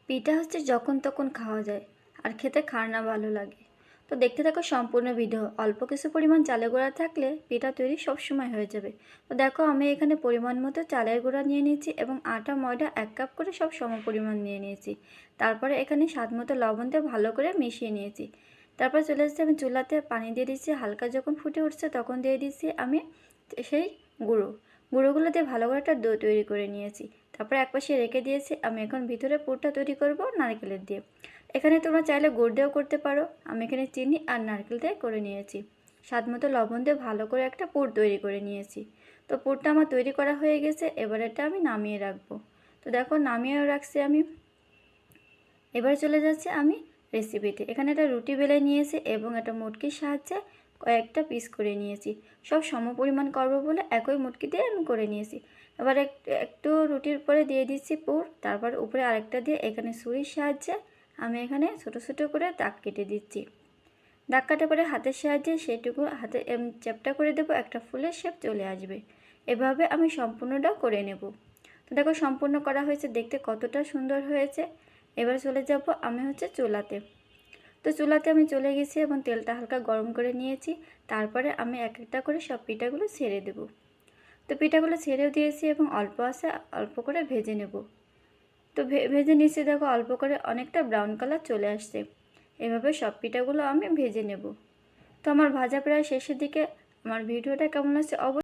পিঠা হচ্ছে যখন তখন খাওয়া যায় আর খেতে কার না ভালো লাগে। তো দেখতে থাকো সম্পূর্ণ ভিডিও। অল্প কিছু পরিমাণ চালের গুঁড়া থাকলে পিঠা তৈরি সবসময় হয়ে যাবে। তো দেখো আমি এখানে পরিমাণ মতো চালের গুঁড়া নিয়ে নিয়েছি এবং আটা ময়দা 1 কাপ করে সব সম পরিমাণ নিয়ে নিয়েছি। তারপরে এখানে স্বাদ মতো লবণ দিয়ে ভালো করে মিশিয়ে নিয়েছি। তারপর চলে এসেছি আমি চুলাতে, পানি দিয়ে দিচ্ছি। হালকা যখন ফুটে উঠছে তখন দিয়ে দিচ্ছি আমি সেই গুঁড়োগুলো দিয়ে ভালো করে একটা ডো তৈরি করে নিয়েছি। তারপরে একপাশে রেখে দিয়েছি। আমি এখন ভিতরে পুরটা তৈরি করব নারকেলের দিয়ে। এখানে তোমরা চাইলে গুড় দিয়েও করতে পারো। আমি এখানে চিনি আর নারকেল দিয়ে করে নিয়েছি। স্বাদ মতো লবণ দিয়ে ভালো করে একটা পুর তৈরি করে নিয়েছি। তো পুরটা আমার তৈরি করা হয়ে গেছে। এবার এটা আমি নামিয়ে রাখবো। তো দেখো নামিয়েও রাখছি আমি। এবার চলে যাচ্ছে আমি রেসিপিতে। এখানে একটা রুটি বেলে নিয়েছি এবং একটা মুটকির সাহায্যে কয়েকটা পিস করে নিয়েছি। সব সম পরিমাণ করবো বলে একই মুটকি দিয়ে আমি করে নিয়েছি। এবার একটু রুটির উপরে দিয়ে দিচ্ছি পুর, তারপর উপরে আরেকটা দিয়ে এখানে ছুরির সাহায্যে আমি এখানে ছোট ছোট করে দাগ কেটে দিচ্ছি। দাগ কাটার পরে হাতের সাহায্যে সেটুকু হাতে চ্যাপটা করে দেবো, একটা ফুলের শেপ চলে আসবে। এভাবে আমি সম্পূর্ণটা করে নেব। তো দেখো সম্পূর্ণ করা হয়েছে, দেখতে কতটা সুন্দর হয়েছে। এবার চলে যাব আমি হচ্ছে চুলাতে। তো চুলাতে আমি চলে গেছি এবং তেলটা হালকা গরম করে নিয়েছি। তারপরে আমি এক একটা করে সব পিঠাগুলো ছেড়ে দেব। তো পিঠাগুলো ছেড়েও দিয়েছি এবং অল্প আছে অল্প করে ভেজে নেব। তো ভেজে নিচ্ছি, দেখো অল্প করে অনেকটা ব্রাউন কালার চলে আসছে। এভাবে সব পিঠাগুলো আমি ভেজে নেব। তো আমার ভাজা প্রায় শেষের দিকে। আমার ভিডিওটা কেমন লাগছে অবশ্যই